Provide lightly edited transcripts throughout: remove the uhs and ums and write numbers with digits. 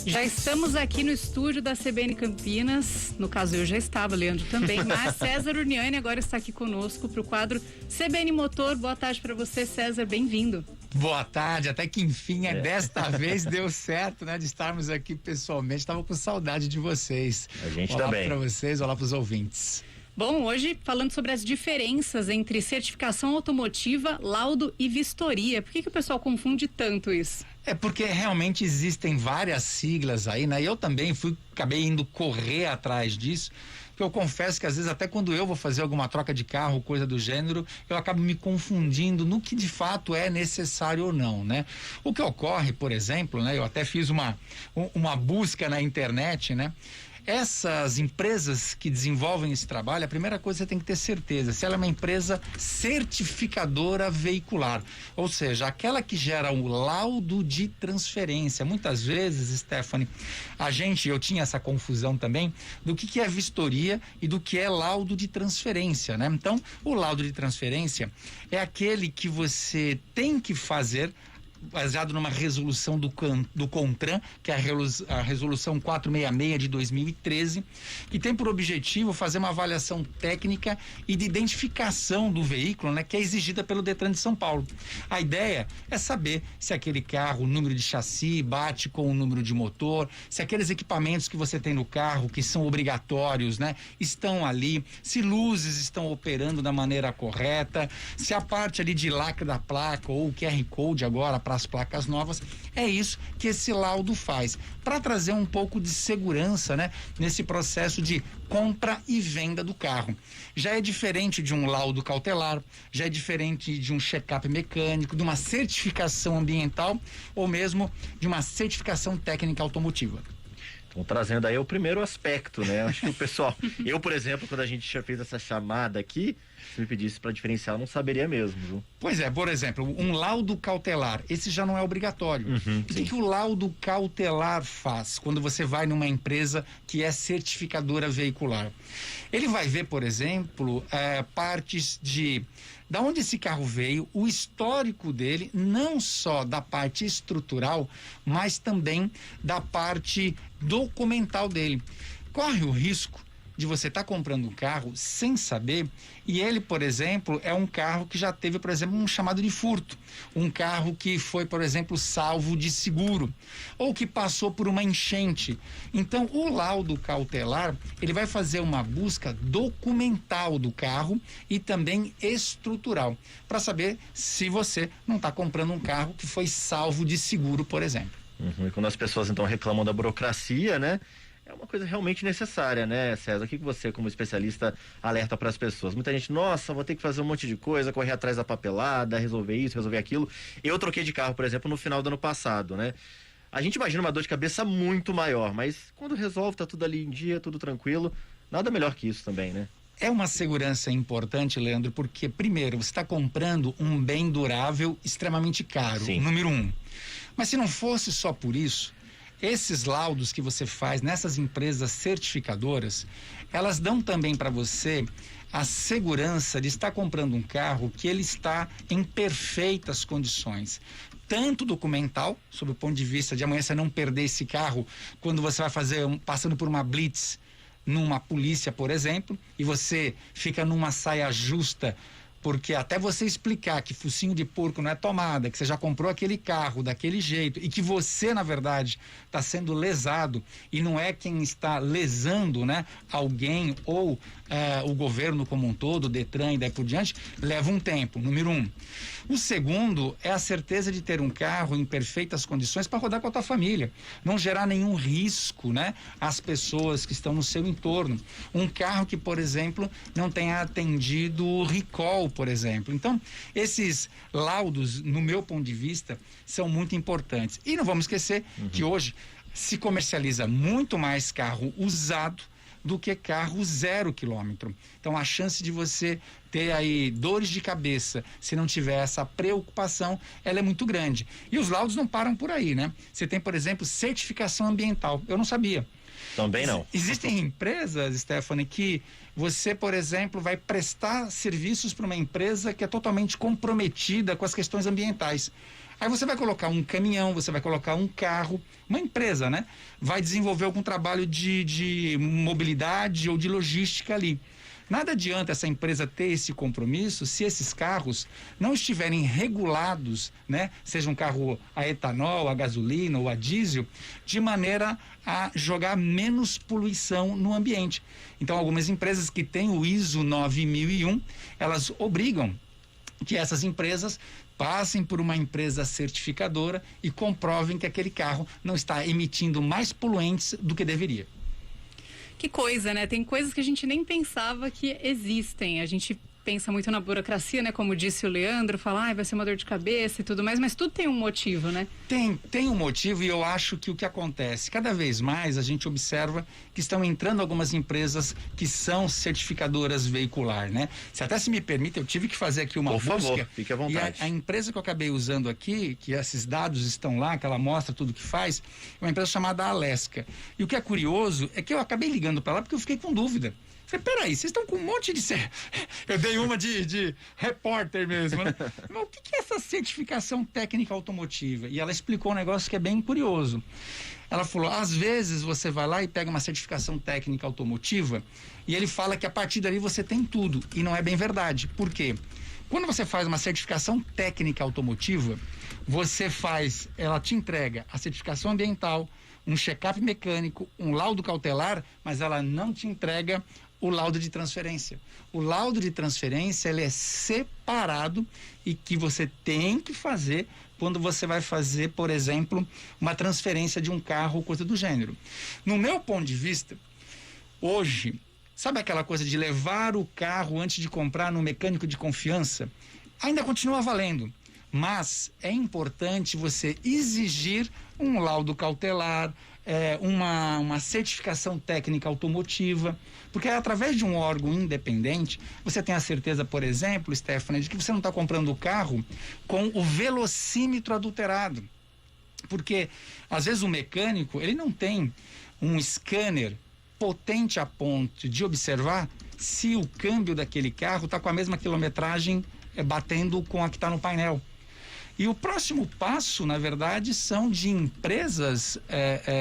Já estamos aqui no estúdio da CBN Campinas, no caso eu já estava, Leandro também, mas César Urniani agora está aqui conosco para o quadro CBN Motor. Boa tarde para você, César, bem-vindo. Boa tarde, até que enfim, desta vez deu certo, né, de estarmos aqui pessoalmente. Estava com saudade de vocês. A gente olá também. Olá para vocês, olá para os ouvintes. Bom, hoje falando sobre as diferenças entre certificação automotiva, laudo e vistoria. Por que o pessoal confunde tanto isso? É porque realmente existem várias siglas aí, né? Eu também acabei indo correr atrás disso, porque eu confesso que às vezes até quando eu vou fazer alguma troca de carro, coisa do gênero, eu acabo me confundindo no que de fato é necessário ou não, né? O que ocorre, por exemplo, né? Eu até fiz uma busca na internet, né? Essas empresas que desenvolvem esse trabalho, a primeira coisa que você tem que ter certeza, se ela é uma empresa certificadora veicular, ou seja, aquela que gera o laudo de transferência. Muitas vezes, Stephanie, eu tinha essa confusão também do que é vistoria e do que é laudo de transferência, né? Então, o laudo de transferência é aquele que você tem que fazer baseado numa resolução do CONTRAN, que é a resolução 466 de 2013, que tem por objetivo fazer uma avaliação técnica e de identificação do veículo, né, que é exigida pelo Detran de São Paulo. A ideia é saber se aquele carro, o número de chassi, bate com o número de motor, se aqueles equipamentos que você tem no carro, que são obrigatórios, né, estão ali, se luzes estão operando da maneira correta, se a parte ali de lacre da placa ou o QR Code agora para as placas novas, é isso que esse laudo faz, para trazer um pouco de segurança, né, nesse processo de compra e venda do carro. Já é diferente de um laudo cautelar, já é diferente de um check-up mecânico, de uma certificação ambiental ou mesmo de uma certificação técnica automotiva. Estão trazendo aí o primeiro aspecto, né? Acho que o pessoal, eu, por exemplo, quando a gente já fez essa chamada aqui, se me pedisse para diferenciar, eu não saberia mesmo, viu? Pois é, por exemplo, um laudo cautelar, esse já não é obrigatório. O que o laudo cautelar faz quando você vai numa empresa que é certificadora veicular? Ele vai ver, por exemplo, partes da onde esse carro veio, o histórico dele, não só da parte estrutural, mas também da parte documental dele. Corre o risco de você estar comprando um carro sem saber, e ele, por exemplo, é um carro que já teve, por exemplo, um chamado de furto, um carro que foi, por exemplo, salvo de seguro, ou que passou por uma enchente. Então, o laudo cautelar, ele vai fazer uma busca documental do carro e também estrutural, para saber se você não está comprando um carro que foi salvo de seguro, por exemplo. E quando as pessoas então reclamam da burocracia, né? É uma coisa realmente necessária, né, César? O que você, como especialista, alerta para as pessoas? Muita gente, nossa, vou ter que fazer um monte de coisa, correr atrás da papelada, resolver isso, resolver aquilo. Eu troquei de carro, por exemplo, no final do ano passado, né? A gente imagina uma dor de cabeça muito maior, mas quando resolve, tá tudo ali em dia, tudo tranquilo, nada melhor que isso também, né? É uma segurança importante, Leandro, porque, primeiro, você está comprando um bem durável extremamente caro, Sim. Número 1. Mas se não fosse só por isso, esses laudos que você faz nessas empresas certificadoras, elas dão também para você a segurança de estar comprando um carro que ele está em perfeitas condições. Tanto documental, sob o ponto de vista de amanhã você não perder esse carro quando você vai passando por uma blitz numa polícia, por exemplo, e você fica numa saia justa, porque até você explicar que focinho de porco não é tomada, que você já comprou aquele carro daquele jeito e que você, na verdade, está sendo lesado e não é quem está lesando, né, alguém ou o governo como um todo, o Detran e daí por diante, leva um tempo, número 1. O segundo é a certeza de ter um carro em perfeitas condições para rodar com a tua família, não gerar nenhum risco, né, às pessoas que estão no seu entorno. Um carro que, por exemplo, não tenha atendido o recall, por exemplo. Então, esses laudos, no meu ponto de vista, são muito importantes. E não vamos esquecer que hoje se comercializa muito mais carro usado do que carro 0 quilômetro. Então, a chance de você ter aí dores de cabeça, se não tiver essa preocupação, ela é muito grande. E os laudos não param por aí, né? Você tem, por exemplo, certificação ambiental. Eu não sabia. Também não. Existem empresas, Stephanie, que você, por exemplo, vai prestar serviços para uma empresa que é totalmente comprometida com as questões ambientais. Aí você vai colocar um caminhão, você vai colocar um carro, uma empresa, né? Vai desenvolver algum trabalho de mobilidade ou de logística ali. Nada adianta essa empresa ter esse compromisso se esses carros não estiverem regulados, né? Seja um carro a etanol, a gasolina ou a diesel, de maneira a jogar menos poluição no ambiente. Então, algumas empresas que têm o ISO 9001, elas obrigam que essas empresas passem por uma empresa certificadora e comprovem que aquele carro não está emitindo mais poluentes do que deveria. Que coisa, né? Tem coisas que a gente nem pensava que existem. A gente pensa muito na burocracia, né? Como disse o Leandro, falar, vai ser uma dor de cabeça e tudo mais, mas tudo tem um motivo, né? Tem um motivo, e eu acho que o que acontece, cada vez mais a gente observa que estão entrando algumas empresas que são certificadoras veicular, né? Se me permite, eu tive que fazer aqui uma busca. Por favor, fique à vontade. E a empresa que eu acabei usando aqui, que esses dados estão lá, que ela mostra tudo que faz, é uma empresa chamada Alesca. E o que é curioso é que eu acabei ligando para lá porque eu fiquei com dúvida. Falei, peraí, vocês estão com um monte de... Eu dei uma de repórter mesmo, né? Mas o que é essa certificação técnica automotiva? E ela explicou um negócio que é bem curioso. Ela falou, às vezes você vai lá e pega uma certificação técnica automotiva e ele fala que a partir dali você tem tudo. E não é bem verdade. Por quê? Quando você faz uma certificação técnica automotiva, ela te entrega a certificação ambiental, um check-up mecânico, um laudo cautelar, mas ela não te entrega o laudo de transferência. O laudo de transferência, ele é separado e que você tem que fazer quando você vai fazer, por exemplo, uma transferência de um carro ou coisa do gênero. No meu ponto de vista, hoje, sabe aquela coisa de levar o carro antes de comprar no mecânico de confiança? Ainda continua valendo. Mas é importante você exigir um laudo cautelar, uma certificação técnica automotiva, porque através de um órgão independente, você tem a certeza, por exemplo, Stephanie, de que você não está comprando o carro com o velocímetro adulterado. Porque, às vezes, o mecânico, ele não tem um scanner potente a ponto de observar se o câmbio daquele carro está com a mesma quilometragem batendo com a que está no painel. E o próximo passo, na verdade, são de empresas,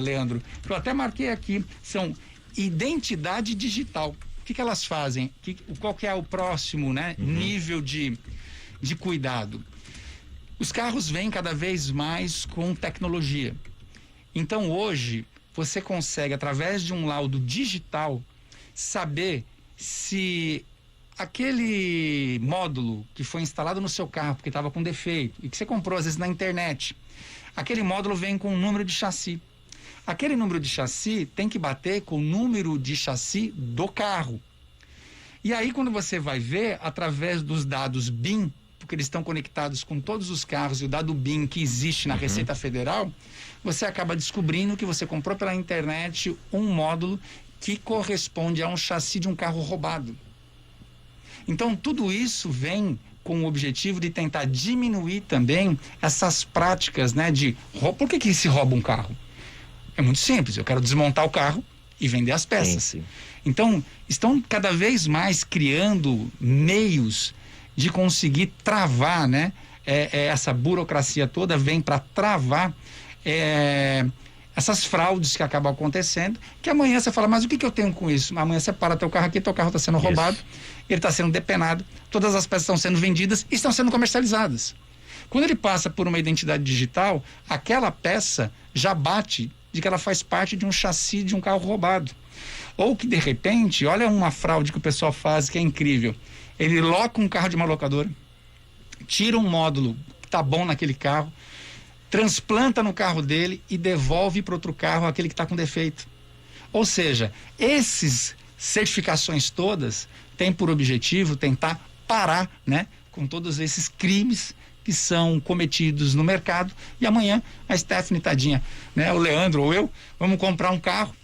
Leandro, que eu até marquei aqui, são identidade digital. O que elas fazem? Qual que é o próximo, né, nível de cuidado? Os carros vêm cada vez mais com tecnologia. Então, hoje, você consegue, através de um laudo digital, saber se aquele módulo que foi instalado no seu carro porque estava com defeito e que você comprou às vezes na internet, aquele módulo vem com um número de chassi. Aquele número de chassi tem que bater com o número de chassi do carro. E aí, quando você vai ver, através dos dados BIM, porque eles estão conectados com todos os carros, e o dado BIM que existe na Receita Federal, você acaba descobrindo que você comprou pela internet um módulo que corresponde a um chassi de um carro roubado. Então, tudo isso vem com o objetivo de tentar diminuir também essas práticas, né, de roubo. Por que se rouba um carro? É muito simples, eu quero desmontar o carro e vender as peças. Sim. Então, estão cada vez mais criando meios de conseguir travar, né? Essa burocracia toda vem para travar essas fraudes que acabam acontecendo, que amanhã você fala, mas o que eu tenho com isso? Amanhã você para teu carro aqui, teu carro está sendo roubado, ele está sendo depenado, todas as peças estão sendo vendidas e estão sendo comercializadas. Quando ele passa por uma identidade digital, aquela peça já bate de que ela faz parte de um chassi de um carro roubado. Ou que, de repente, olha uma fraude que o pessoal faz que é incrível. Ele loca um carro de uma locadora, tira um módulo que está bom naquele carro, transplanta no carro dele e devolve para outro carro aquele que está com defeito. Ou seja, essas certificações todas têm por objetivo tentar parar, né, com todos esses crimes que são cometidos no mercado. E amanhã a Stephanie, tadinha, né, o Leandro ou eu, vamos comprar um carro,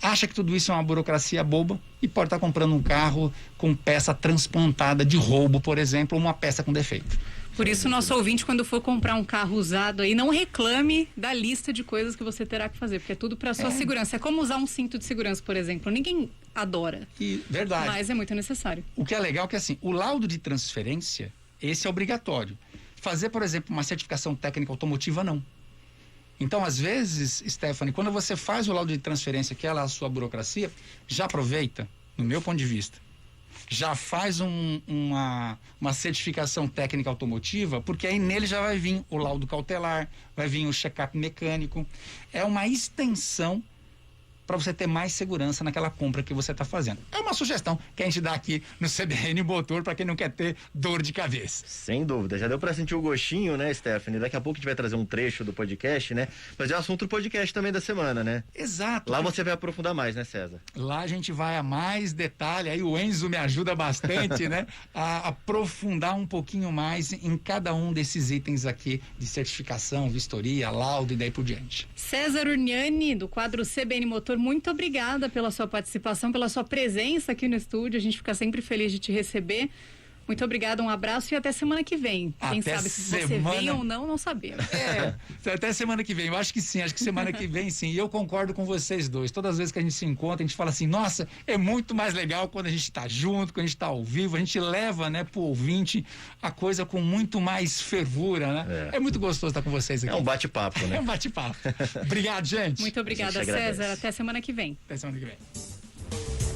acha que tudo isso é uma burocracia boba e pode estar comprando um carro com peça transplantada de roubo, por exemplo, ou uma peça com defeito. Por isso, nosso ouvinte, quando for comprar um carro usado aí, não reclame da lista de coisas que você terá que fazer, porque é tudo para sua segurança. É como usar um cinto de segurança, por exemplo. Ninguém adora. Verdade. Mas é muito necessário. O que é legal é que, assim, o laudo de transferência, esse é obrigatório. Fazer, por exemplo, uma certificação técnica automotiva, não. Então, às vezes, Stephanie, quando você faz o laudo de transferência, que é lá a sua burocracia, já aproveita, no meu ponto de vista, já faz uma certificação técnica automotiva, porque aí nele já vai vir o laudo cautelar, vai vir o check-up mecânico. É uma extensão para você ter mais segurança naquela compra que você está fazendo. É uma sugestão que a gente dá aqui no CBN Motor para quem não quer ter dor de cabeça. Sem dúvida, já deu para sentir o gostinho, né, Stephanie? Daqui a pouco a gente vai trazer um trecho do podcast, né? Mas é o assunto do podcast também da semana, né? Exato. Lá você vai aprofundar mais, né, César? Lá a gente vai a mais detalhe, aí o Enzo me ajuda bastante, né? A aprofundar um pouquinho mais em cada um desses itens aqui de certificação, vistoria, laudo e daí por diante. César Urniani, do quadro CBN Motor, muito obrigada pela sua participação, pela sua presença aqui no estúdio. A gente fica sempre feliz de te receber. Muito obrigada, um abraço e até semana que vem. Quem sabe se você vem ou não sabemos. Até semana que vem. Eu acho que sim, acho que semana que vem sim. E eu concordo com vocês dois. Todas as vezes que a gente se encontra, a gente fala assim, nossa, é muito mais legal quando a gente está junto, quando a gente está ao vivo. A gente leva, né, pro ouvinte a coisa com muito mais fervura, né? É muito gostoso estar com vocês aqui. É um bate-papo, né? É um bate-papo. Obrigado, gente. Muito obrigada, César. Até semana que vem. Até semana que vem.